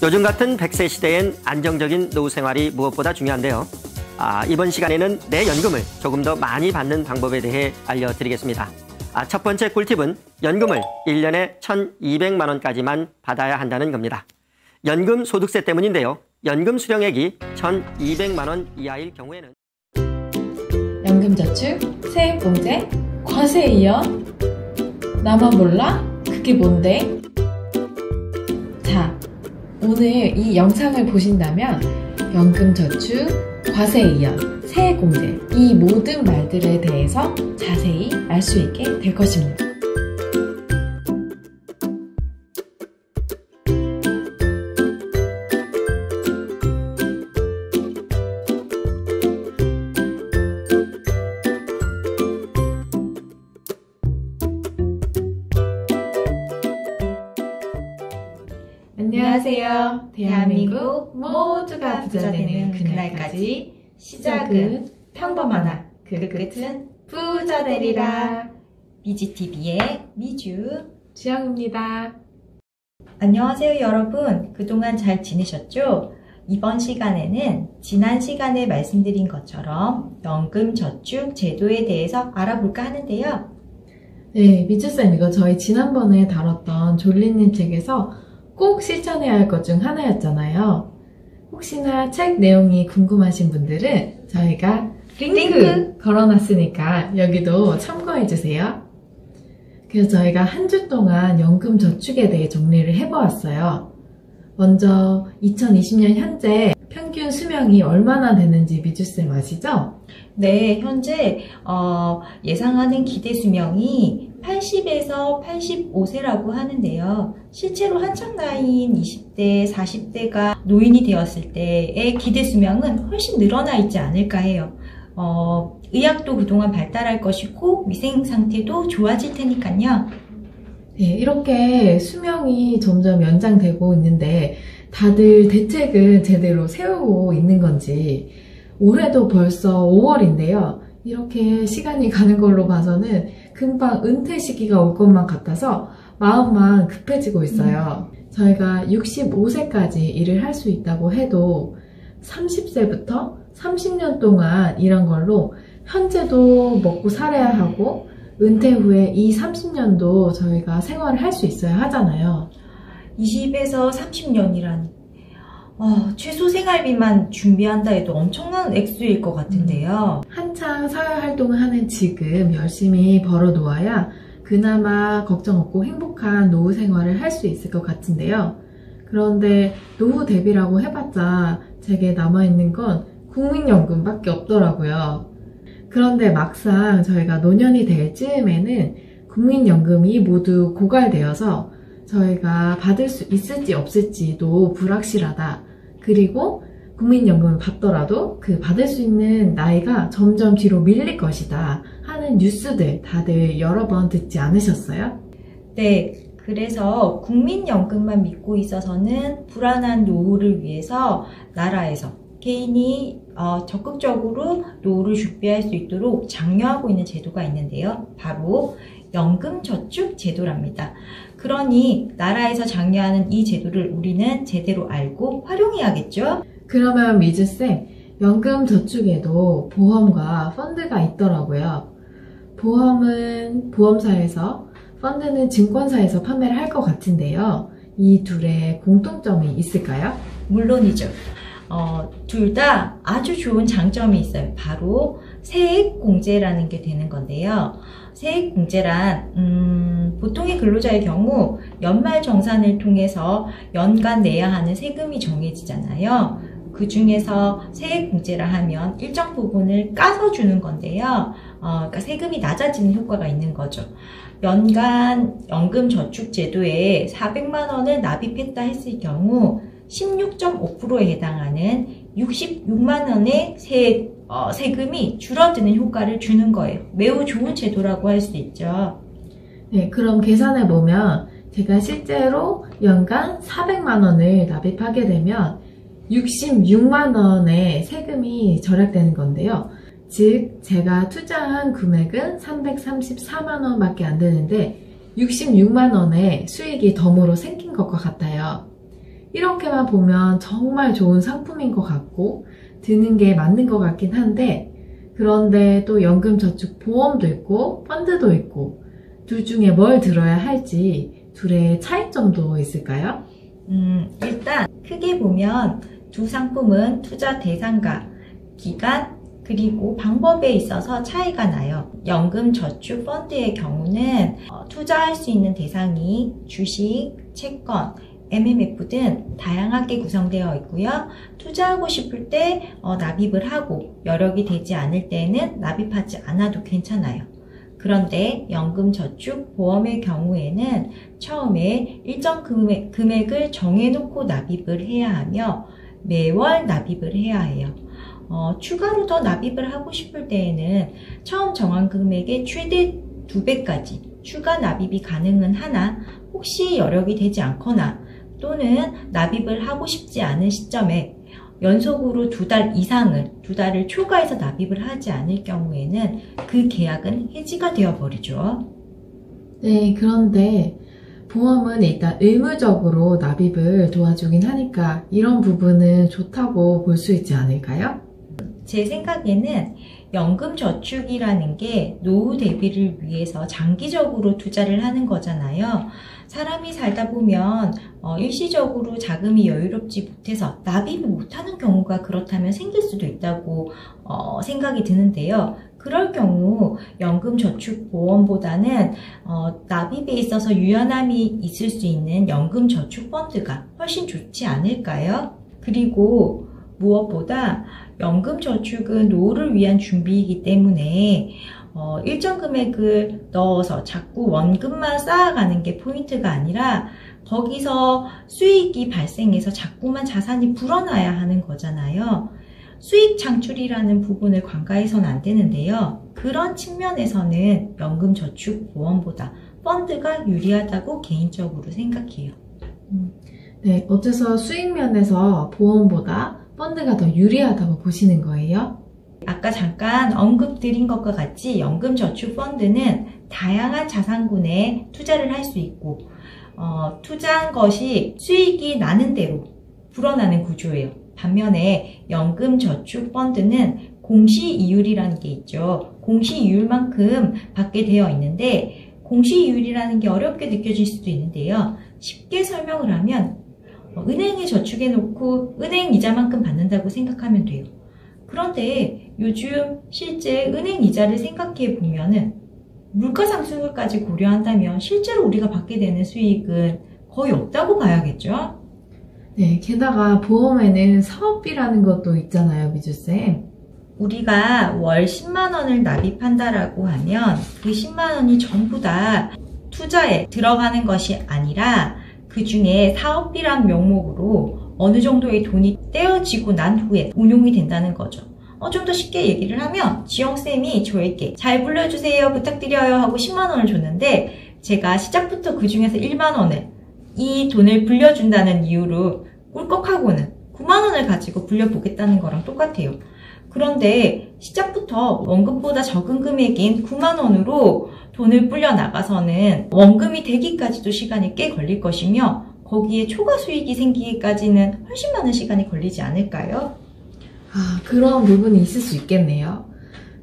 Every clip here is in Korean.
요즘 같은 100세 시대엔 안정적인 노후 생활이 무엇보다 중요한데요. 이번 시간에는 내 연금을 조금 더 많이 받는 방법에 대해 알려드리겠습니다. 첫 번째 꿀팁은 연금을 1년에 1,200만 원까지만 받아야 한다는 겁니다. 연금 소득세 때문인데요. 연금 수령액이 1,200만 원 이하일 경우에는 연금저축, 세액공제, 과세이연? 나만 몰라? 그게 뭔데? 자, 오늘 이 영상을 보신다면 연금저축, 과세이연, 세액공제 이 모든 말들에 대해서 자세히 알 수 있게 될 것입니다. 안녕하세요. 대한민국 모두가 부자 되는 그날까지 시작은 평범하나 그 끝은 부자 되리라. 미지TV의 미주, 주영입니다. 안녕하세요 여러분. 그동안 잘 지내셨죠? 이번 시간에는 지난 시간에 말씀드린 것처럼 연금저축 제도에 대해서 알아볼까 하는데요. 네, 미주쌤, 이거 저희 지난번에 다뤘던 졸리님 책에서 꼭 실천해야 할 것 중 하나였잖아요. 혹시나 책 내용이 궁금하신 분들은 저희가 링크 걸어놨으니까 여기도 참고해주세요. 그래서 저희가 한 주 동안 연금 저축에 대해 정리를 해보았어요. 먼저 2020년 현재 평균 수명이 얼마나 되는지 미주쌤 아시죠? 네, 현재 예상하는 기대 수명이 80에서 85세라고 하는데요. 실제로 한창 나이인 20대, 40대가 노인이 되었을 때의 기대 수명은 훨씬 늘어나 있지 않을까 해요. 의학도 그동안 발달할 것이고 위생 상태도 좋아질 테니까요. 네, 이렇게 수명이 점점 연장되고 있는데 다들 대책은 제대로 세우고 있는 건지, 올해도 벌써 5월인데요. 이렇게 시간이 가는 걸로 봐서는 금방 은퇴 시기가 올 것만 같아서 마음만 급해지고 있어요. 저희가 65세까지 일을 할 수 있다고 해도 30세부터 30년 동안 일한 걸로 현재도 먹고 살아야 하고 은퇴 후에 이 30년도 저희가 생활을 할 수 있어야 하잖아요. 20에서 30년이라니. 최소 생활비만 준비한다 해도 엄청난 액수일 것 같은데요. 한창 사회활동을 하는 지금 열심히 벌어놓아야 그나마 걱정 없고 행복한 노후 생활을 할 수 있을 것 같은데요. 그런데 노후 대비라고 해봤자 제게 남아있는 건 국민연금밖에 없더라고요. 그런데 막상 저희가 노년이 될 즈음에는 국민연금이 모두 고갈되어서 저희가 받을 수 있을지 없을지도 불확실하다. 그리고 국민연금을 받더라도 그 받을 수 있는 나이가 점점 뒤로 밀릴 것이다 하는 뉴스들 다들 여러 번 듣지 않으셨어요? 네, 그래서 국민연금만 믿고 있어서는 불안한 노후를 위해서 나라에서 개인이 적극적으로 노후를 준비할 수 있도록 장려하고 있는 제도가 있는데요. 바로 연금저축 제도랍니다. 그러니 나라에서 장려하는 이 제도를 우리는 제대로 알고 활용해야겠죠? 그러면 미주쌤, 연금저축에도 보험과 펀드가 있더라고요. 보험은 보험사에서, 펀드는 증권사에서 판매를 할 것 같은데요. 이 둘의 공통점이 있을까요? 물론이죠. 둘 다 아주 좋은 장점이 있어요. 바로 세액공제라는 게 되는 건데요. 세액공제란 보통의 근로자의 경우 연말정산을 통해서 연간 내야 하는 세금이 정해지잖아요. 그 중에서 세액공제라 하면 일정 부분을 까서 주는 건데요. 그러니까 세금이 낮아지는 효과가 있는 거죠. 연간 연금저축제도에 400만 원을 납입했다 했을 경우 16.5%에 해당하는 66만 원의 세금이 줄어드는 효과를 주는 거예요. 매우 좋은 제도라고 할 수 있죠. 네, 그럼 계산해보면 제가 실제로 연간 400만 원을 납입하게 되면 66만 원의 세금이 절약되는 건데요. 즉, 제가 투자한 금액은 334만 원밖에 안 되는데 66만 원의 수익이 덤으로 생긴 것과 같아요. 이렇게만 보면 정말 좋은 상품인 것 같고 드는 게 맞는 것 같긴 한데, 그런데 또 연금저축보험도 있고 펀드도 있고 둘 중에 뭘 들어야 할지 둘의 차이점도 있을까요? 일단 크게 보면 두 상품은 투자 대상과 기간 그리고 방법에 있어서 차이가 나요. 연금저축펀드의 경우는 투자할 수 있는 대상이 주식, 채권, MMF 등 다양하게 구성되어 있고요. 투자하고 싶을 때 납입을 하고 여력이 되지 않을 때는 납입하지 않아도 괜찮아요. 그런데 연금저축보험의 경우에는 처음에 일정 금액을 정해놓고 납입을 해야 하며 매월 납입을 해야 해요. 추가로 더 납입을 하고 싶을 때에는 처음 정한 금액의 최대 2배까지 추가 납입이 가능은 하나, 혹시 여력이 되지 않거나 또는 납입을 하고 싶지 않은 시점에 연속으로 2달 이상을, 2달을 초과해서 납입을 하지 않을 경우에는 그 계약은 해지가 되어버리죠. 네, 그런데 보험은 일단 의무적으로 납입을 도와주긴 하니까 이런 부분은 좋다고 볼 수 있지 않을까요? 제 생각에는 연금저축이라는 게 노후 대비를 위해서 장기적으로 투자를 하는 거잖아요. 사람이 살다 보면 일시적으로 자금이 여유롭지 못해서 납입을 못하는 경우가 그렇다면 생길 수도 있다고 생각이 드는데요. 그럴 경우 연금저축보험보다는 납입에 있어서 유연함이 있을 수 있는 연금저축펀드가 훨씬 좋지 않을까요? 그리고 무엇보다 연금저축은 노후를 위한 준비이기 때문에 일정 금액을 넣어서 자꾸 원금만 쌓아가는 게 포인트가 아니라 거기서 수익이 발생해서 자꾸만 자산이 불어나야 하는 거잖아요. 수익 창출이라는 부분을 간과해서는 안 되는데요. 그런 측면에서는 연금저축보험보다 펀드가 유리하다고 개인적으로 생각해요. 네, 어째서 수익 면에서 보험보다 펀드가 더 유리하다고 보시는 거예요? 아까 잠깐 언급드린 것과 같이 연금저축펀드는 다양한 자산군에 투자를 할 수 있고 투자한 것이 수익이 나는 대로 불어나는 구조예요. 반면에 연금저축펀드는 공시이율이라는 게 있죠. 공시이율만큼 받게 되어 있는데 공시이율이라는 게 어렵게 느껴질 수도 있는데요. 쉽게 설명을 하면 은행에 저축해 놓고 은행 이자만큼 받는다고 생각하면 돼요. 그런데 요즘 실제 은행 이자를 생각해 보면은 물가 상승률까지 고려한다면 실제로 우리가 받게 되는 수익은 거의 없다고 봐야겠죠? 네, 게다가 보험에는 사업비라는 것도 있잖아요, 미주쌤. 우리가 월 10만 원을 납입한다라고 하면 그 10만 원이 전부 다 투자에 들어가는 것이 아니라 그 중에 사업비란 명목으로 어느 정도의 돈이 떼어지고 난 후에 운용이 된다는 거죠. 좀 더 쉽게 얘기를 하면 지영쌤이 저에게 잘 불려주세요 부탁드려요 하고 10만 원을 줬는데 제가 시작부터 그 중에서 1만 원을 이 돈을 불려준다는 이유로 꿀꺽하고는 9만 원을 가지고 불려보겠다는 거랑 똑같아요. 그런데 시작부터 원금보다 적은 금액인 9만 원으로 돈을 불려 나가서는 원금이 되기까지도 시간이 꽤 걸릴 것이며 거기에 초과 수익이 생기기까지는 훨씬 많은 시간이 걸리지 않을까요? 그런 부분이 있을 수 있겠네요.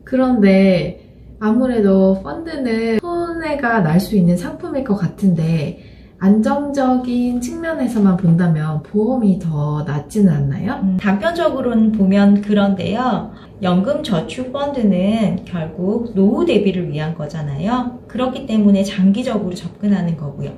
그런데 아무래도 펀드는 손해가 날 수 있는 상품일 것 같은데 안정적인 측면에서만 본다면 보험이 더 낫지는 않나요? 단편적으로는 보면 그런데요. 연금저축펀드는 결국 노후 대비를 위한 거잖아요. 그렇기 때문에 장기적으로 접근하는 거고요.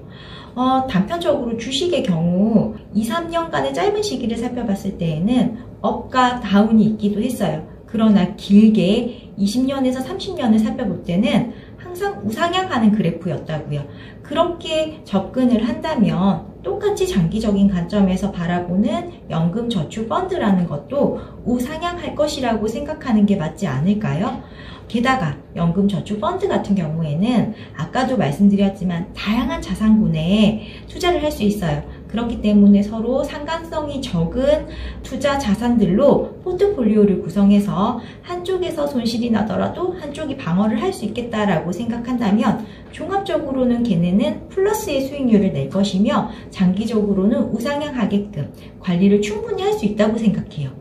단편적으로 주식의 경우 2, 3년간의 짧은 시기를 살펴봤을 때에는 업과 다운이 있기도 했어요. 그러나 길게 20년에서 30년을 살펴볼 때는 항상 우상향하는 그래프였다고요. 그렇게 접근을 한다면 똑같이 장기적인 관점에서 바라보는 연금저축펀드라는 것도 우상향할 것이라고 생각하는 게 맞지 않을까요? 게다가 연금저축펀드 같은 경우에는 아까도 말씀드렸지만 다양한 자산군에 투자를 할 수 있어요. 그렇기 때문에 서로 상관성이 적은 투자 자산들로 포트폴리오를 구성해서 한쪽에서 손실이 나더라도 한쪽이 방어를 할 수 있겠다라고 생각한다면 종합적으로는 걔네는 플러스의 수익률을 낼 것이며 장기적으로는 우상향하게끔 관리를 충분히 할 수 있다고 생각해요.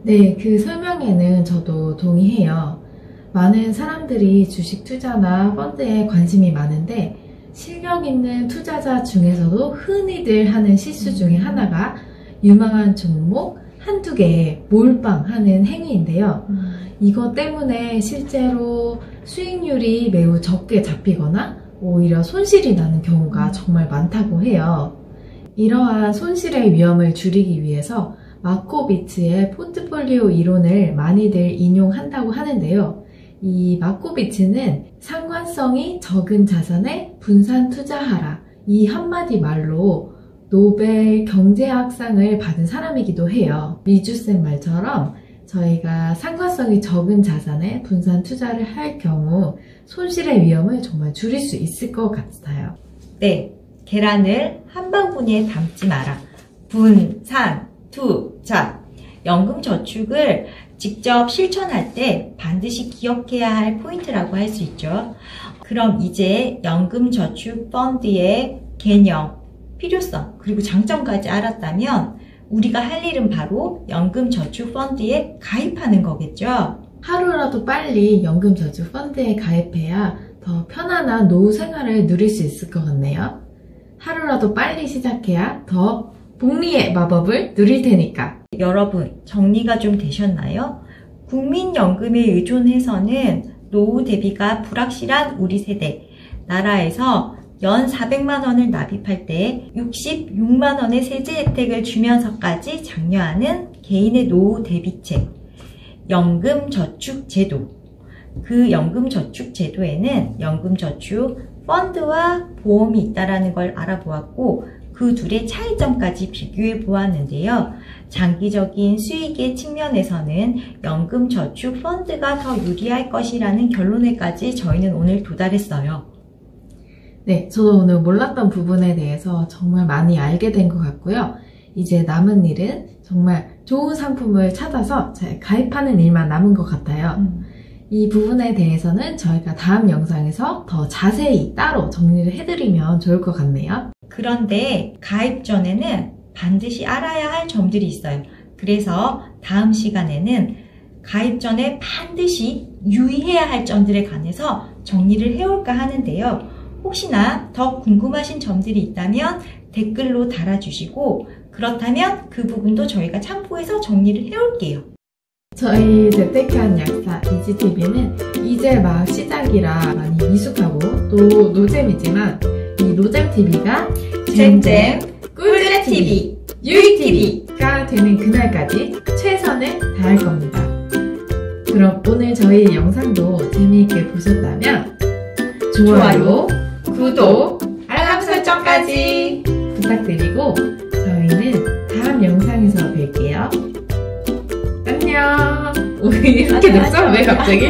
네, 그 설명에는 저도 동의해요. 많은 사람들이 주식 투자나 펀드에 관심이 많은데 실력 있는 투자자 중에서도 흔히들 하는 실수 중에 하나가 유망한 종목 한두 개에 몰빵하는 행위인데요. 이것 때문에 실제로 수익률이 매우 적게 잡히거나 오히려 손실이 나는 경우가 정말 많다고 해요. 이러한 손실의 위험을 줄이기 위해서 마코비츠의 포트폴리오 이론을 많이들 인용한다고 하는데요. 이 마코비츠는 상관성이 적은 자산에 분산 투자하라, 이 한마디 말로 노벨 경제학상을 받은 사람이기도 해요. 미주쌤 말처럼 저희가 상관성이 적은 자산에 분산 투자를 할 경우 손실의 위험을 정말 줄일 수 있을 것 같아요. 네, 계란을 한 바구니에 담지 마라. 분산 투자. 연금 저축을 직접 실천할 때 반드시 기억해야 할 포인트라고 할 수 있죠. 그럼 이제 연금 저축 펀드의 개념, 필요성, 그리고 장점까지 알았다면 우리가 할 일은 바로 연금 저축 펀드에 가입하는 거겠죠. 하루라도 빨리 연금 저축 펀드에 가입해야 더 편안한 노후 생활을 누릴 수 있을 것 같네요. 하루라도 빨리 시작해야 더 복리의 마법을 누릴 테니까. 여러분, 정리가 좀 되셨나요? 국민연금에 의존해서는 노후 대비가 불확실한 우리 세대, 나라에서 연 400만 원을 납입할 때 66만 원의 세제 혜택을 주면서까지 장려하는 개인의 노후 대비책, 연금저축제도. 그 연금저축제도에는 연금저축 펀드와 보험이 있다는 걸 알아보았고 그 둘의 차이점까지 비교해 보았는데요. 장기적인 수익의 측면에서는 연금저축 펀드가 더 유리할 것이라는 결론에까지 저희는 오늘 도달했어요. 네, 저도 오늘 몰랐던 부분에 대해서 정말 많이 알게 된 것 같고요. 이제 남은 일은 정말 좋은 상품을 찾아서 잘 가입하는 일만 남은 것 같아요. 이 부분에 대해서는 저희가 다음 영상에서 더 자세히 따로 정리를 해드리면 좋을 것 같네요. 그런데 가입 전에는 반드시 알아야 할 점들이 있어요. 그래서 다음 시간에는 가입 전에 반드시 유의해야 할 점들에 관해서 정리를 해올까 하는데요. 혹시나 더 궁금하신 점들이 있다면 댓글로 달아주시고 그렇다면 그 부분도 저희가 참고해서 정리를 해올게요. 저희 재테크한 약사 이지TV는 이제 막 시작이라 많이 미숙하고 또 노잼이지만 이 노잼TV가 잼잼 꿀잼TV 유익TV가 되는 그날까지 최선을 다할 겁니다. 그럼 오늘 저희 영상도 재미있게 보셨다면 좋아요, 구독, 알람 설정까지 부탁드리고 저희는 다음 영상에서 뵐게요. 안녕. 이렇게 됐어? 왜 갑자기?